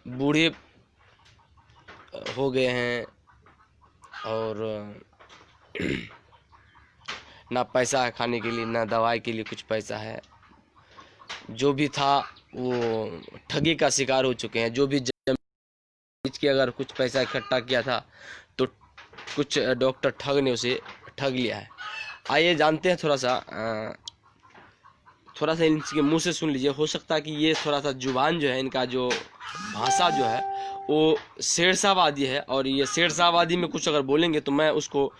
बूढ़े हो गए हैं और ना पैसा है खाने के लिए, ना दवाई के लिए कुछ पैसा है। जो भी था वो ठगी का शिकार हो चुके हैं। जो भी बेच के अगर कुछ पैसा इकट्ठा किया था तो कुछ डॉक्टर ठग ने उसे ठग लिया है। आइए जानते हैं थोड़ा सा इनके मुंह से सुन लीजिए। हो सकता है कि ये थोड़ा सा जुबान जो है, इनका जो भाषा जो है वो शेरशाहवादी है, और ये शेरशाहवादी में कुछ अगर बोलेंगे तो मैं उसको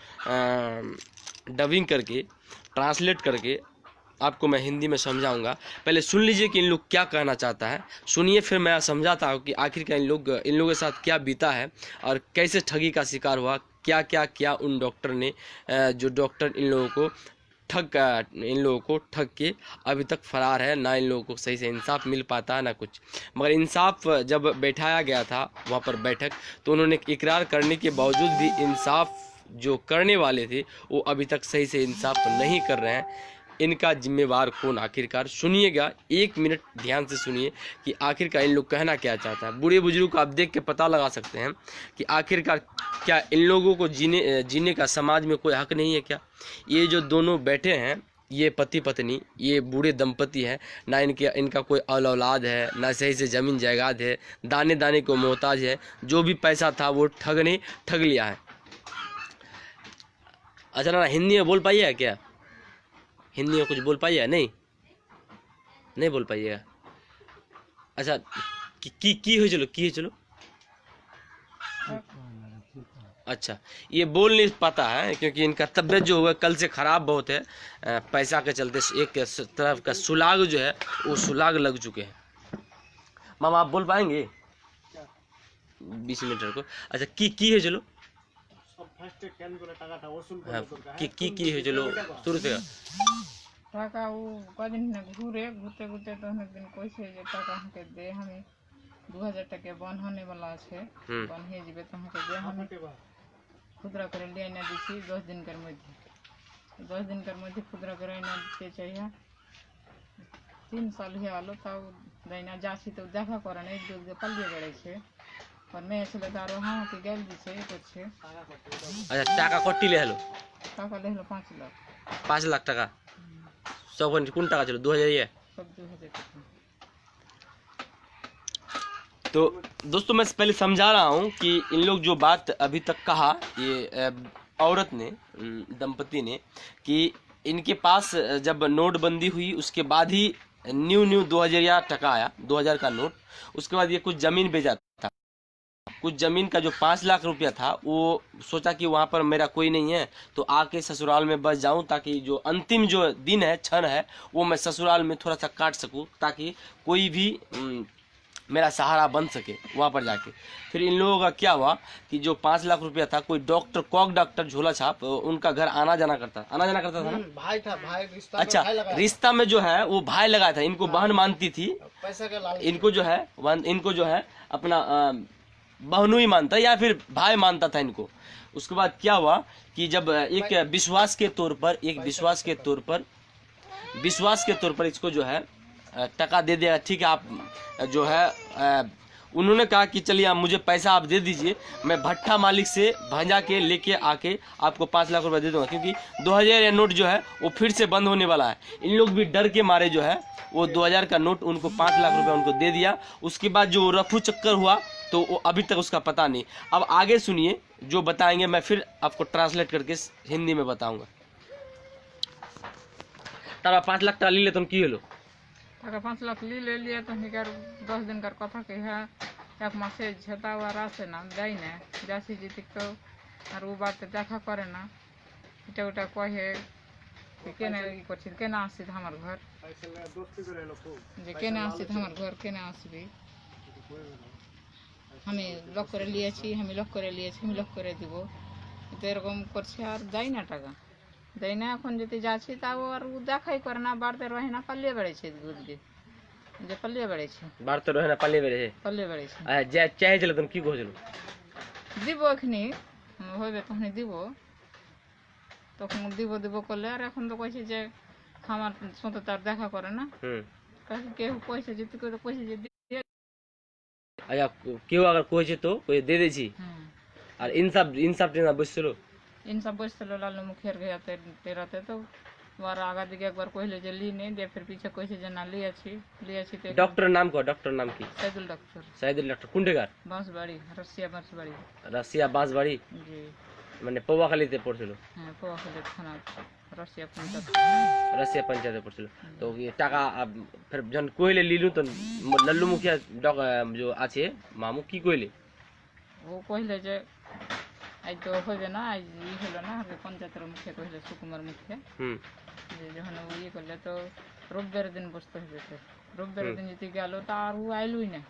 डबिंग करके, ट्रांसलेट करके आपको मैं हिंदी में समझाऊंगा। पहले सुन लीजिए कि इन लोग क्या कहना चाहता है, सुनिए, फिर मैं समझाता हूँ कि आखिरकार इन लोगों के साथ क्या बीता है और कैसे ठगी का शिकार हुआ, क्या क्या किया उन डॉक्टर ने, जो डॉक्टर इन लोगों को ठग के अभी तक फरार है। ना इन लोगों को सही से इंसाफ मिल पाता है ना कुछ। मगर इंसाफ जब बैठाया गया था वहाँ पर बैठक, तो उन्होंने इकरार करने के बावजूद भी इंसाफ जो करने वाले थे वो अभी तक सही से इंसाफ नहीं कर रहे हैं। इनका जिम्मेवार कौन आखिरकार? सुनिएगा, 1 मिनट ध्यान से सुनिए कि आखिरकार इन लोग कहना क्या चाहता है। बूढ़े बुजुर्ग को आप देख के पता लगा सकते हैं कि आखिरकार क्या इन लोगों को जीने का समाज में कोई हक नहीं है क्या? ये जो दोनों बैठे हैं, ये पति पत्नी, ये बूढ़े दंपति हैं, ना इनका कोई औलाद है, ना सही से ज़मीन जायदाद है, दाने दाने को मोहताज है। जो भी पैसा था वो ठग ने ठग लिया है। अच्छा ना, हिंदी में बोल पाइएगा क्या? हिंदी में कुछ बोल पाइएगा? नहीं बोल पाइएगा। अच्छा, की हो, चलो की हो, चलो। अच्छा, ये बोल नहीं पाता है क्योंकि इनका तबीयत जो हुआ कल से ख़राब बहुत है। पैसा के चलते एक तरफ का सुलाग जो है वो सुलाग लग चुके हैं। मामा आप बोल पाएंगे? 20 मिनट को। अच्छा, की है, चलो। हाँ, की है, चलो शुरू से। টাকা ও কদিন না ঘুরতে ঘুরতে তো অনেকদিন কইছে যে টাকা আমাকে দে, আমি 2000 টাকা বন হনে বলা আছে, বন হয়ে যাবে তোমাকে দে। আমি খুচরা করে লিয়ে না দিচ্ছি 10 দিনকার মধ্যে খুচরা করে না দিতে চাইয়া 3 সাল হয়ে গেল, তাও দেয় না। যাচ্ছি তো দেখা করে না, এক দুধ পালিয়ে বেড়াইছে। আর মেয়ে ছেলে তো আরো হাঁকে গেল দিছে, এ করছে। আচ্ছা, টাকা কটি লে হলো? টাকা লেহলো 5 লাখ। 5 লাখ টাকা? তখন কোন টাকা ছিল? 2000? সব 2000 টাকা। तो दोस्तों मैं पहले समझा रहा हूँ कि इन लोग जो बात अभी तक कहा, ये औरत ने, दंपति ने, कि इनके पास जब नोटबंदी हुई उसके बाद ही न्यू 2000 टका आया, 2000 का नोट। उसके बाद ये कुछ ज़मीन बेचा था। कुछ ज़मीन का जो 5 लाख रुपया था वो सोचा कि वहाँ पर मेरा कोई नहीं है तो आके ससुराल में बस जाऊँ, ताकि जो अंतिम जो दिन है, क्षण है, वो मैं ससुराल में थोड़ा सा काट सकूँ, ताकि कोई भी मेरा सहारा बन सके वहाँ पर जाके। फिर इन लोगों का क्या हुआ कि जो 5 लाख रुपया था, कोई डॉक्टर, कॉक डॉक्टर झोला छाप, उनका घर आना जाना करता था ना। भाई था, भाई रिश्ता में अच्छा, भाई लगा रिश्ता में जो है वो भाई लगाया था। इनको बहन मानती थी, पैसा के लालच इनको जो है अपना बहनोई ही मानता या फिर भाई मानता था इनको। उसके बाद क्या हुआ कि जब एक विश्वास के तौर पर इसको जो है टका दे दिया। ठीक है, आप जो है उन्होंने कहा कि चलिए आप मुझे पैसा आप दे दीजिए, मैं भट्टा मालिक से भंजा के लेके आके आपको 5 लाख रुपए दे दूंगा, क्योंकि 2000 नोट जो है वो फिर से बंद होने वाला है। इन लोग भी डर के मारे जो है वो 2000 का नोट उनको 5 लाख रुपए उनको दे दिया। उसके बाद जो रफू चक्कर हुआ तो वो अभी तक उसका पता नहीं। अब आगे सुनिए, जो बताएंगे मैं फिर आपको ट्रांसलेट करके हिंदी में बताऊंगा। तारा 5 लाख टाली ले तुम की हलो টাকা 5 লাখ লিলে লিয়ে তো হিকার 10 দিনকার কথা কে হ্যাঁ 1 মাসে ঝেতা আর আসে না, দেয় না। যাচ্ছি যেতে তো আর ও বাড়িতে দেখা করে না, এটা ওটা কহে কেনে ই করছি, কেনে আসছি আমার ঘর, যে কেনে আসছি আমার ঘর, কেনে আসবি, আমি লক করে লিয়েছি, আমি লক করে লিয়েছি, আমি লক করে দিব। তো এরকম করছে আর দেয় না টাকা, দেয় না। এখন যদি যাচ্ছি তাও আর ও দেখাই করে না, বাড়িতে রহে না, পালিয়ে বেড়াইছে দুধকে, যে পালিয়ে বেড়াইছে, বাড়তে রহে না, পালিয়ে বেড়েছে। চাইছিল তুমি কি কইছিল? দিব এখনি হইবে তখনই দিব, তখন দিব করলে। আর এখন তো কইছে যে আমার সাথে তার দেখা করে না, কেউ পয়সা যদি করে পয়সা যদি अच्छा क्यों अगर कोई तो कोई दे दे छी और ইনসাফ টেনা বসছিল ইনসাফ বসছিল লালু মুখিয়ার ঘেয়াতে তেরাতে তো ওর আগা দিকে একবার কইলে যে লি নেই দিয়ে ফির পিছে কইছে যে না লিয়েছি তো ডক্টর নাম কো ডক্টর নাম কি Saidul doctor Saidul doctor কুন্ডেগার Banshbari Russia Banshbari Russia Banshbari জি মানে পৌয়াখালীতে পড়ছিল হ্যাঁ পোয়াখালী থানা রাশিয়া পঞ্চায়েত রাশিয়া পঞ্চায়েতে পড়ছিল তো ये টাকা फिर जन कोयले लीलू तो लल्लू मुखिया जो আছে মামু কি কইলে ও কইলে যে আজ তো হবে না আজ ই হলো না আগে পঞ্চায়েতের মুখিয়া কইলে সুকুমার মুখিয়া যে যখন ও ইয়ে করলে তো রবিবার দিন বসতে হবে তো রবিবার দিন যদি গেল তার ও আইলুই না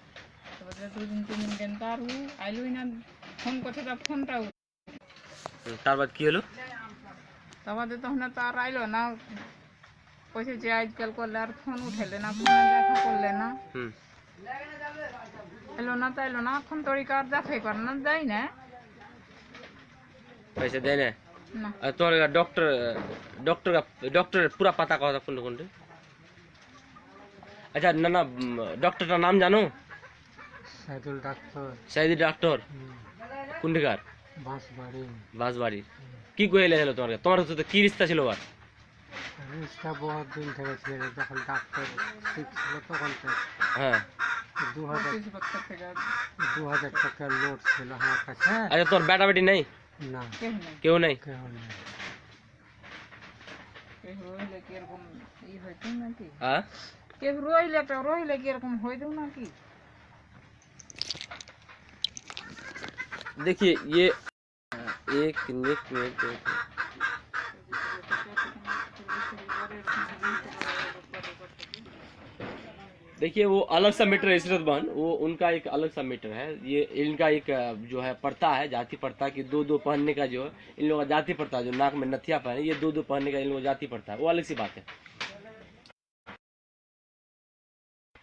তারপরে 2 দিন কেন তার ও আইলুই না ফোন করতে তা ফোনটাও তারপর কি হলো তারপরে তখন তার আইলো না কইছে যে আজকাল করলে আর ফোন উঠেলে না ফোনে দেখা করলে না এলো না তাইলো না এখন তরিকার দেখাই করে না দেয় না पैसे देने না तो डॉक्टर पूरा पता कहा था कौन कौन अच्छा ना ना डॉक्टर का नाम जानो সাইদুল ডাক্তার सैदी डॉक्टर कुंडकार বাঁশবাড়ি बांसबाड़ी की गोयले हेलो तुम्हारे तो की रिश्ता ছিল আর রিস্তা বহুত দিন থেকে ছিল যখন ডাক্তার শিখছিল তখন থেকে হ্যাঁ 25 বছর থেকে 2000 টাকা লোড ছিল আমার কাছে अच्छा তোর বেটা বেটি নাই না কেউ নেই কেউ নাই কেউ নেই কেউ রইলে কিরকম ই হইতো নাকি हाँ কেউ রইলে কিরকম হইতো নাকি देखिए ये एक मिनट में देखिए वो अलग सा मीटर है इशरत बहन वो उनका एक अलग सा मीटर है ये इनका एक जो है प्रथा है जाति प्रथा की दो पहनने का जो है इन लोगों का जाति प्रथा जो नाक में नथिया पहने ये दो पहनने का इन लोगों का जाति प्रथा है वो अलग सी बात है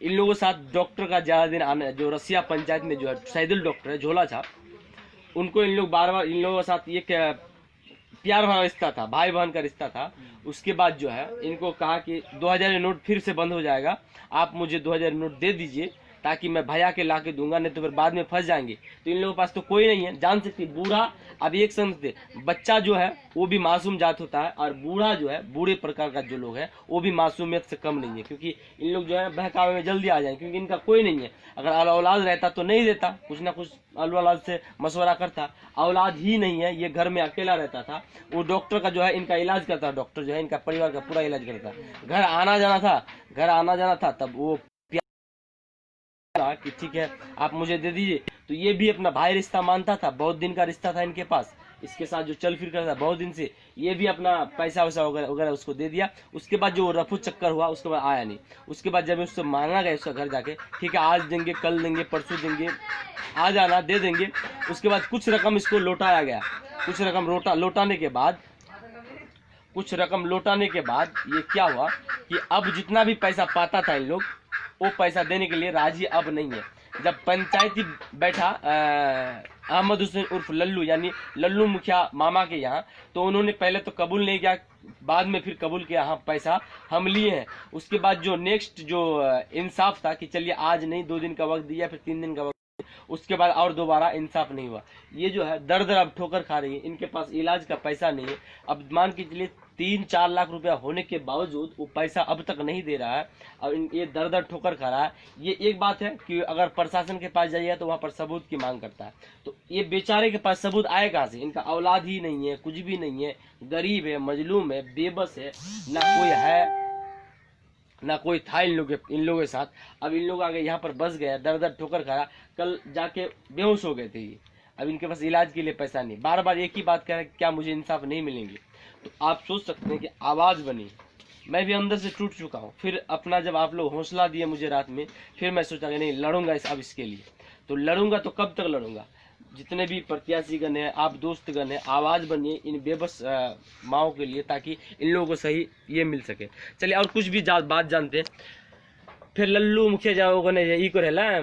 इन लोगों के साथ डॉक्टर का ज्यादा दिन आने जो रसिया पंचायत में जो है सैदुल डॉक्टर है झोला छाप उनको इन लोग बार बार इन लोगों के साथ ये प्यार भरा रिश्ता था भाई बहन का रिश्ता था उसके बाद जो है इनको कहा कि 2000 नोट फिर से बंद हो जाएगा आप मुझे 2000 नोट दे दीजिए ताकि मैं भैया के ला के दूंगा नहीं तो फिर बाद में फंस जाएंगे तो इन लोगों के पास तो कोई नहीं है जान सकती बूढ़ा अब एक समझते बच्चा जो है वो भी मासूम जात होता है और बूढ़ा जो है बूढ़े प्रकार का जो लोग है वो भी मासूमियत से कम नहीं है क्योंकि इन लोग जो है बहकावे में जल्दी आ जाएंगे क्योंकि इनका कोई नहीं है अगर औलाद रहता तो नहीं देता कुछ ना कुछ औलाद से मशवरा करता औलाद ही नहीं है ये घर में अकेला रहता था वो डॉक्टर का जो है इनका इलाज करता डॉक्टर जो है इनका परिवार का पूरा इलाज करता घर आना जाना था तब वो कि ठीक है आप मुझे दे दीजिए तो ये भी अपना भाई रिश्ता मानता था बहुत दिन का रिश्ता था इनके पास इसके साथ जो चल फिर करता बहुत दिन से ये भी अपना पैसा वैसा वगैरह उसको दे दिया उसके बाद जो रफू चक्कर हुआ उसके बाद आया नहीं उसके बाद जब उससे मांगा गया उसका घर जाके ठीक है आज देंगे कल देंगे परसों देंगे आ जाना दे देंगे उसके बाद कुछ रकम इसको लौटाया गया कुछ रकम लौटाने के बाद ये क्या हुआ कि अब जितना भी पैसा पाता था इन लोग वो पैसा देने के लिए राजी अब नहीं है जब पंचायती बैठा अहमद हुसैन उर्फ लल्लू यानी लल्लू मुखिया मामा के यहाँ तो उन्होंने पहले तो कबूल नहीं किया बाद में फिर कबूल किया हाँ पैसा हम लिए हैं उसके बाद जो नेक्स्ट जो इंसाफ था कि चलिए आज नहीं 2 दिन का वक्त दिया फिर 3 दिन का वक्त उसके बाद और दोबारा इंसाफ नहीं हुआ ये जो है दर दर अब ठोकर खा रही है इनके पास इलाज का पैसा नहीं है अब मान के चलिए 3-4 लाख रुपया होने के बावजूद वो पैसा अब तक नहीं दे रहा है और ये दर दर ठोकर खा रहा है ये एक बात है कि अगर प्रशासन के पास जाइए तो वहाँ पर सबूत की मांग करता है तो ये बेचारे के पास सबूत आए कहाँ से इनका औलाद ही नहीं है कुछ भी नहीं है गरीब है मजलूम है बेबस है ना कोई था इन लोगों के साथ अब इन लोग आगे यहाँ पर बस गया दर दर ठोकर खा रहा कल जाके बेहोश हो गए थे ये अब इनके पास इलाज के लिए पैसा नहीं बार बार एक ही बात कह रहे क्या मुझे इंसाफ नहीं मिलेंगे तो आप सोच सकते हैं कि आवाज़ बनी मैं भी अंदर से टूट चुका हूँ फिर अपना जब आप लोग हौसला दिए मुझे रात में फिर मैं सोचा कि नहीं लड़ूंगा अब इसके लिए तो लड़ूंगा तो कब तक लड़ूंगा जितने भी प्रत्याशी गण हैं आप दोस्त गण हैं आवाज़ बनिए इन बेबस माओं के लिए ताकि इन लोगों को सही ये मिल सके चलिए और कुछ भी बात जानते हैं फिर लल्लू मुखिया जाओ गने ई को रहला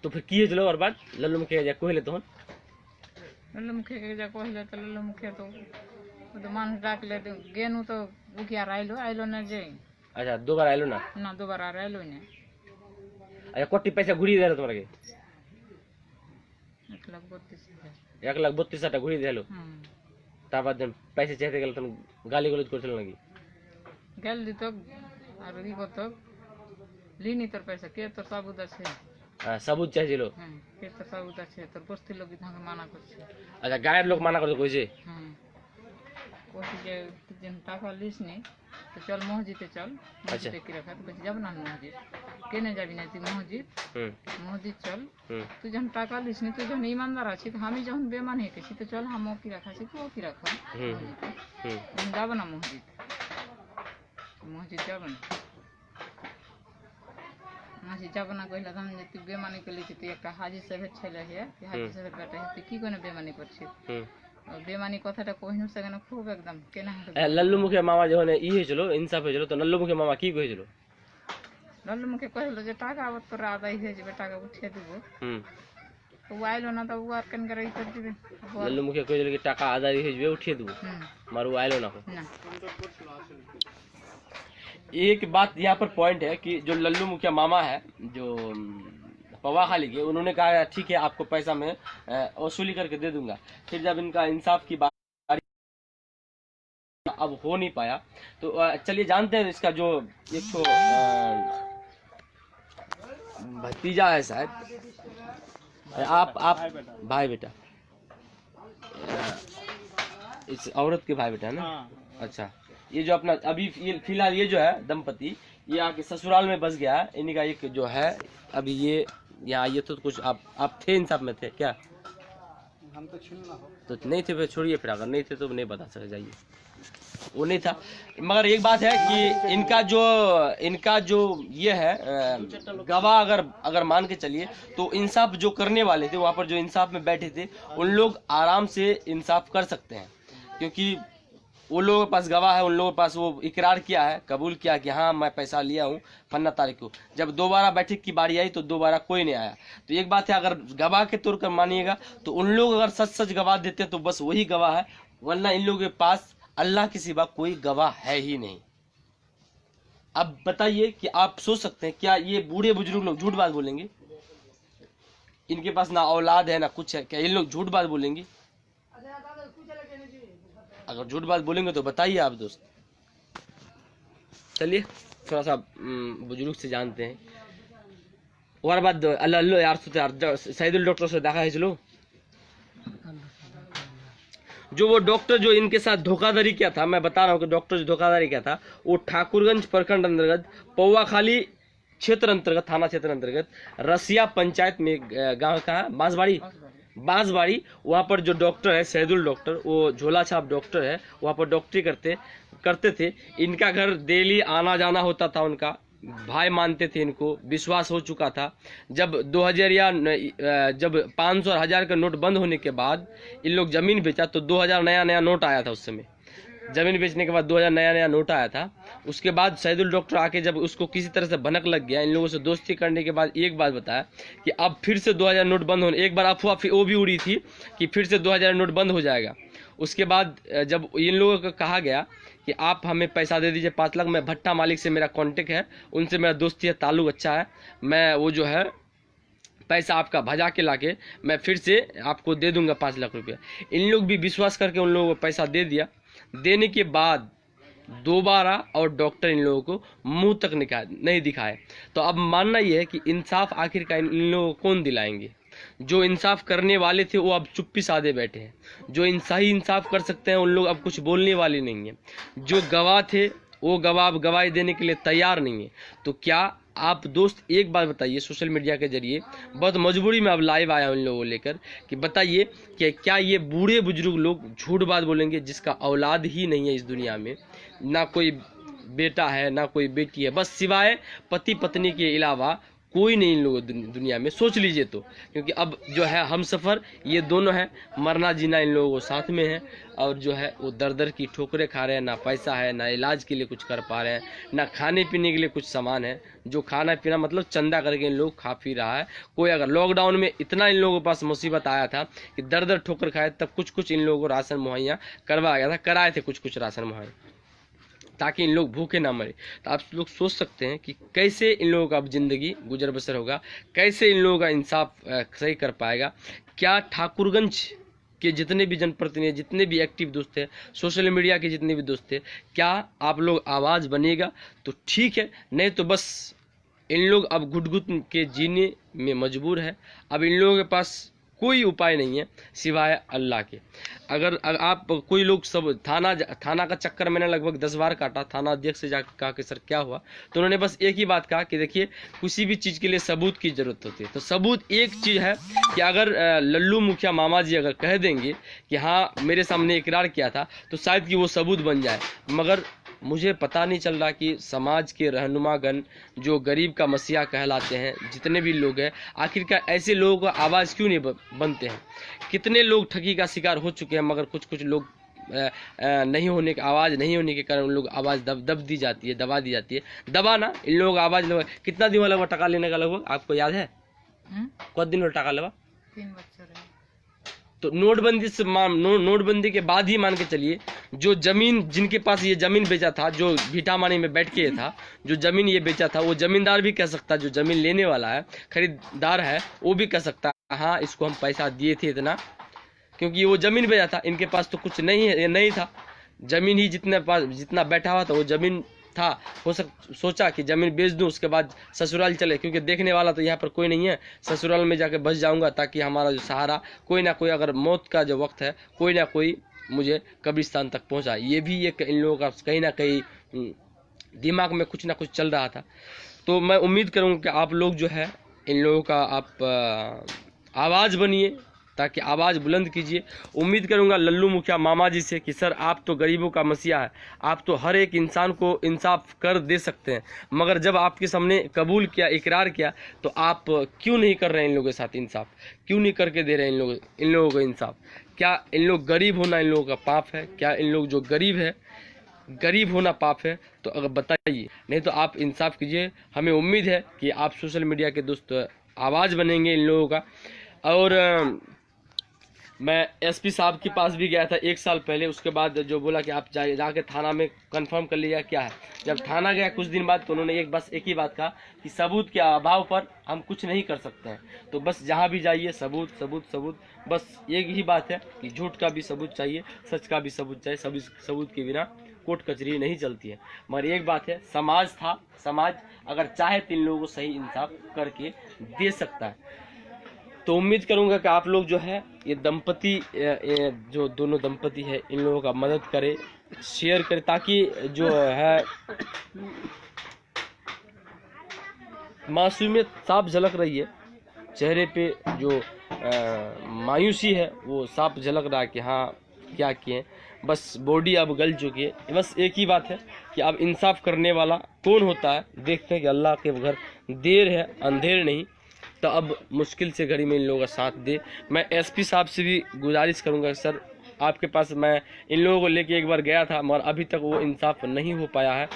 तो फिर किए चलो और बात लल्लू मुखिया जा कहले तो लल्लू मुखिया के जा कहले तो लल्लू मुखिया तो मान डाक ले गेनु तो उकिया आइलो ना जे अच्छा 2 बार आइलो ना 2 बार आइलो ने अच्छा कोटी पैसा घुरी दे तुम्हारे 1,32,000 1,32,000 ঘুরি দিল তারপর দেন পয়সা চাইতে গেলে তখন গালি গলজ করছিল নাকি গেল দিত আর ই কত লিনি তোর পয়সা কে তোর সাবুত আছে সাবুত চাইছিল কে তোর সাবুত আছে তোর বস্তির লোক তাকে মানা করছে আচ্ছা গায়ের লোক মানা করতে কইছে কইছে যে তুই যেন টাকা লিস নি তো চল মসজিদে চল মসজিদে কি রাখা তুই যাব না মসজিদ কেনে যাবি না তুই মসজিদ চল তুই যখন টাকা লিস নি তুই যখন ইমানদার আছিস আমি যখন বেমান হয়ে গেছি তো চল হামও কি রাখাছি তুইও কি রাখা মসজিদে যাব না মসজিদ যাব না মসজিদ যাব না কইলা আমি যে তুই বেমানি করলি তুই একটা হাজি সাহেবের ছেলে হে তুই হাজি সাহেবের বেটা হে তুই কি করে বেমানি করছিস বেমানি কথাটা কহিনুর সেখানে খুব একদম কেনা লাল্লু মুখে মামা যখন ই হয়েছিল ইনসাফ হয়েছিল তো লাল্লু মুখে মামা কি কইছিল লাল্লু মুখে কহিল যে টাকা আবার তোর আদায় হয়ে যাবে টাকা উঠিয়ে দিব তো আইলো না তো ও আর কেন করে ই করে দিবে লাল্লু মুখে কইছিল কি টাকা আদায় হয়ে যাবে উঠিয়ে দিব মারু আইলো না एक बात यहाँ पर पॉइंट है कि जो लल्लू मुखिया मामा है जो पवा खाली के उन्होंने कहा ठीक है आपको पैसा मैं वसूली करके दे दूंगा फिर जब इनका इंसाफ की बात अब हो नहीं पाया तो चलिए जानते हैं इसका जो एक तो भतीजा है शायद आप भाई बेटा इस औरत के भाई बेटा है ना अच्छा ये जो अपना अभी ये फिलहाल ये जो है दंपति ये आके ससुराल में बस गया है इन्हीं का एक जो है अभी ये यहाँ ये तो कुछ आप थे इंसाफ में थे क्या हम तो छीनना हो तो नहीं थे फिर छोड़िए फिर अगर नहीं थे तो नहीं बता सके जाइए वो नहीं था मगर एक बात है कि इनका जो ये है गवाह अगर मान के चलिए तो इंसाफ जो करने वाले थे वहाँ पर जो इंसाफ में बैठे थे उन लोग आराम से इंसाफ कर सकते हैं क्योंकि वो लोगों के पास गवाह है उन लोगों के पास वो इकरार किया है कबूल किया कि हाँ मैं पैसा लिया हूँ फन्ना तारीख को जब दोबारा बैठक की बारी आई तो दोबारा कोई नहीं आया तो एक बात है अगर गवाह के तौर पर मानिएगा तो उन लोग अगर सच गवाह देते तो बस वही गवाह है वरना इन लोगों के पास अल्लाह के सिवा कोई गवाह है ही नहीं अब बताइए कि आप सोच सकते हैं क्या ये बूढ़े बुजुर्ग लोग झूठ बात बोलेंगे इनके पास ना औलाद है ना कुछ है क्या इन लोग झूठ बात बोलेंगे अगर झूठ बात बोलेंगे तो बताइए आप दोस्त चलिए थोड़ा सा बुजुर्ग से जानते हैं और बात अल्लाह यार सईदुल डॉक्टर से देखा है चलो जो वो डॉक्टर जो इनके साथ धोखाधड़ी किया था मैं बता रहा हूँ कि डॉक्टर जो धोखाधड़ी किया था वो ठाकुरगंज प्रखंड अंतर्गत पौवा खाली क्षेत्र अंतर्गत थाना क्षेत्र अंतर्गत रसिया पंचायत में गांव का बांसबाड़ी वहाँ पर जो डॉक्टर है सैदुल डॉक्टर वो झोला छाप डॉक्टर है वहाँ पर डॉक्टरी करते थे इनका घर डेली आना जाना होता था उनका भाई मानते थे इनको विश्वास हो चुका था जब 2000 या जब 500 और 1000 का नोट बंद होने के बाद इन लोग जमीन बेचा तो 2000 नया नोट आया था उस समय जमीन बेचने के बाद 2000 नया नोट आया था उसके बाद सैदुल डॉक्टर आके जब उसको किसी तरह से भनक लग गया इन लोगों से दोस्ती करने के बाद एक बात बताया कि अब फिर से 2000 नोट बंद होने एक बार अफवाह वो भी उड़ी थी कि फिर से 2000 नोट बंद हो जाएगा उसके बाद जब इन लोगों को कहा गया कि आप हमें पैसा दे दीजिए 5 लाख मैं भट्टा मालिक से मेरा कॉन्टेक्ट है उनसे मेरा दोस्ती है ताल्लुक अच्छा है मैं वो जो है पैसा आपका भजा के लाके मैं फिर से आपको दे दूंगा 5 लाख रुपया इन लोग भी विश्वास करके उन लोगों को पैसा दे दिया देने के बाद दोबारा और डॉक्टर इन लोगों को मुंह तक नहीं दिखाए तो अब मानना यह है कि इंसाफ आखिरकार इन लोगों को कौन दिलाएंगे जो इंसाफ करने वाले थे वो अब चुप्पी साधे बैठे हैं जो सही इंसाफ कर सकते हैं उन लोग अब कुछ बोलने वाले नहीं है जो गवाह थे वो गवाह गवाही देने के लिए तैयार नहीं है तो क्या आप दोस्त एक बात बताइए सोशल मीडिया के जरिए बहुत मजबूरी में अब लाइव आया उन लोगों को लेकर कि बताइए कि क्या ये बूढ़े बुजुर्ग लोग झूठ बात बोलेंगे जिसका औलाद ही नहीं है इस दुनिया में ना कोई बेटा है ना कोई बेटी है बस सिवाय पति पत्नी के अलावा कोई नहीं इन लोगों दुनिया में सोच लीजिए तो क्योंकि अब जो है हम सफ़र ये दोनों हैं मरना जीना इन लोगों को साथ में है और जो है वो दर दर की ठोकरें खा रहे हैं ना पैसा है ना इलाज के लिए कुछ कर पा रहे हैं ना खाने पीने के लिए कुछ सामान है जो खाना पीना मतलब चंदा करके इन लोग खा पी रहा है कोई अगर लॉकडाउन में इतना इन लोगों के पास मुसीबत आया था कि दर दर ठोकर खाए तब कुछ इन लोगों को राशन मुहैया करवाया गया था कराए थे कुछ राशन मुहैया ताकि इन लोग भूखे ना मरे। तो आप लोग सोच सकते हैं कि कैसे इन लोगों का अब ज़िंदगी गुजर बसर होगा, कैसे इन लोगों का इंसाफ सही कर पाएगा। क्या ठाकुरगंज के जितने भी जनप्रतिनिधि, जितने भी एक्टिव दोस्त हैं, सोशल मीडिया के जितने भी दोस्त हैं, क्या आप लोग आवाज़ बनेगा तो ठीक है, नहीं तो बस इन लोग अब घुट-घुट के जीने में मजबूर है। अब इन लोगों के पास कोई उपाय नहीं है सिवाय अल्लाह के। अगर आप कोई लोग सब थाना का चक्कर मैंने लगभग 10 बार काटा, थाना अध्यक्ष से जाकर कहा कि सर क्या हुआ, तो उन्होंने बस एक ही बात कहा कि देखिए किसी भी चीज़ के लिए सबूत की ज़रूरत होती है। तो सबूत एक चीज़ है कि अगर लल्लू मुखिया मामा जी अगर कह देंगे कि हाँ मेरे सामने इकरार किया था, तो शायद कि वो सबूत बन जाए। मगर मुझे पता नहीं चल रहा कि समाज के रहनुमागण जो गरीब का मसीहा कहलाते हैं, जितने भी लोग हैं, आखिरकार ऐसे लोगों का आवाज़ क्यों नहीं बनते हैं। कितने लोग ठगी का शिकार हो चुके हैं, मगर कुछ लोग नहीं होने का, आवाज़ नहीं होने के कारण उन लोग आवाज़ दबा दी जाती है। दबाना इन लोगों का आवाज़ कितना दिन लगा टका लेने का लगभग आपको याद है? कितना दिन टका लगा? 3 बच्चे रहे। तो नोटबंदी के बाद ही मान के चलिए, जो जमीन जिनके पास ये जमीन बेचा था, जो भीटामानी में बैठ के था, जो जमीन ये बेचा था, वो जमींदार भी कह सकता, जो जमीन लेने वाला है, खरीदार है, वो भी कह सकता हाँ इसको हम पैसा दिए थे इतना, क्योंकि वो जमीन बेचा था। इनके पास तो कुछ नहीं था, जमीन ही जितना बैठा हुआ था वो जमीन था। सोचा कि जमीन बेच दूं, उसके बाद ससुराल चले, क्योंकि देखने वाला तो यहाँ पर कोई नहीं है, ससुराल में जाके बस जाऊंगा, ताकि हमारा जो सहारा कोई ना कोई, अगर मौत का जो वक्त है, कोई ना कोई मुझे कब्रिस्तान तक पहुँचा। ये भी एक इन लोगों का कहीं ना कहीं दिमाग में कुछ ना कुछ चल रहा था। तो मैं उम्मीद करूँगा कि आप लोग जो है इन लोगों का आप आवाज़ बनिए, ताकि आवाज़ बुलंद कीजिए। उम्मीद करूंगा लल्लू मुखिया मामा जी से कि सर आप तो गरीबों का मसीहा है, आप तो हर एक इंसान को इंसाफ कर दे सकते हैं, मगर जब आपके सामने कबूल किया, इकरार किया, तो आप क्यों नहीं कर रहे हैं इन लोगों के साथ इंसाफ, क्यों नहीं करके दे रहे हैं इन लोगों को इंसाफ। क्या इन लोग गरीब होना इन लोगों का पाप है? क्या इन लोग जो गरीब है, गरीब होना पाप है? तो अगर बताइए, नहीं तो आप इंसाफ कीजिए। हमें उम्मीद है कि आप सोशल मीडिया के दोस्त आवाज़ बनेंगे इन लोगों का। और मैं एसपी साहब के पास भी गया था 1 साल पहले, उसके बाद जो बोला कि आप जाके थाना में कंफर्म कर लीजिए क्या है। जब थाना गया कुछ दिन बाद, तो उन्होंने एक ही बात कहा कि सबूत के अभाव पर हम कुछ नहीं कर सकते हैं। तो बस जहाँ भी जाइए सबूत, बस एक ही बात है कि झूठ का भी सबूत चाहिए, सच का भी सबूत चाहिए। सभी सबूत के बिना कोर्ट कचहरी नहीं चलती है। मगर एक बात है, समाज अगर चाहे तो इन लोगों को सही इंसाफ करके दे सकता है। तो उम्मीद करूंगा कि आप लोग जो है ये दंपति, जो दोनों दंपति है, इन लोगों का मदद करें, शेयर करें, ताकि जो है मासूमियत साफ झलक रही है चेहरे पे, जो मायूसी है वो साफ झलक रहा है कि हाँ क्या किए। बस बॉडी अब गल चुकी है। बस एक ही बात है कि अब इंसाफ करने वाला कौन होता है, देखते हैं कि अल्लाह के घर देर है अंधेर नहीं। तो अब मुश्किल से घड़ी में इन लोगों का साथ दे। मैं एसपी साहब से भी गुजारिश करूंगा, सर आपके पास मैं इन लोगों को लेके एक बार गया था, मगर अभी तक वो इंसाफ नहीं हो पाया है।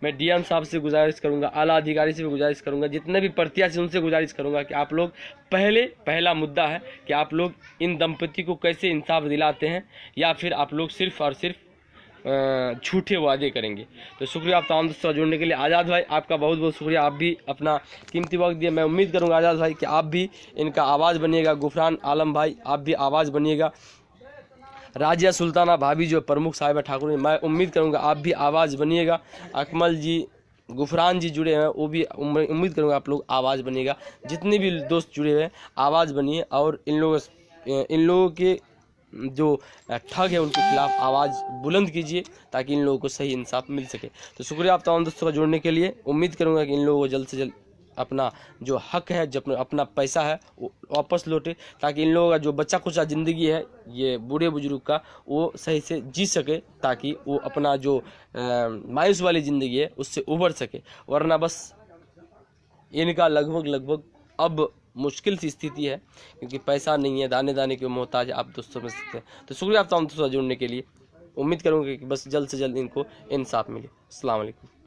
मैं डीएम साहब से गुजारिश करूंगा, आला अधिकारी से भी गुजारिश करूंगा, जितने भी प्रत्याशी उनसे गुजारिश करूंगा कि आप लोग पहला मुद्दा है कि आप लोग इन दंपति को कैसे इंसाफ दिलाते हैं, या फिर आप लोग सिर्फ और सिर्फ झूठे वादे करेंगे। तो शुक्रिया आप तमाम दोस्तों जुड़ने के लिए। आज़ाद भाई आपका बहुत बहुत शुक्रिया, आप भी अपना कीमती वक्त दिए। मैं उम्मीद करूंगा आज़ाद भाई कि आप भी इनका आवाज़ बनिएगा। गुफरान आलम भाई आप भी आवाज़ बनिएगा। राजिया सुल्ताना भाभी जो प्रमुख साहिबा ठाकुर, मैं उम्मीद करूंगा आप भी आवाज़ बनिएगा। अकमल जी, गुफरान जी जुड़े हैं, वो भी उम्मीद करूंगा आप लोग आवाज़ बनिएगा। जितने भी दोस्त जुड़े हुए हैं आवाज़ बनिए, और इन लोगों के जो ठग है उनके खिलाफ आवाज़ बुलंद कीजिए, ताकि इन लोगों को सही इंसाफ मिल सके। तो शुक्रिया आप तमाम दोस्तों का जुड़ने के लिए। उम्मीद करूंगा कि इन लोगों को जल्द से जल्द अपना जो हक है, जो अपना पैसा है वो वापस लौटे, ताकि इन लोगों का जो बच्चा कुचा ज़िंदगी है ये बूढ़े बुजुर्ग का, वो सही से जी सके, ताकि वो अपना जो मायूस वाली ज़िंदगी है उससे उबर सके। वरना बस इनका लगभग अब मुश्किल सी स्थिति है, क्योंकि पैसा नहीं है, दाने दाने के मोहताज है, आप दोस्तों समझ सकते हैं। तो शुक्रिया आप तमाम दोस्तों जुड़ने के लिए। उम्मीद करूँगा कि बस जल्द से जल्द इनको इंसाफ मिले। अस्सलाम वालेकुम।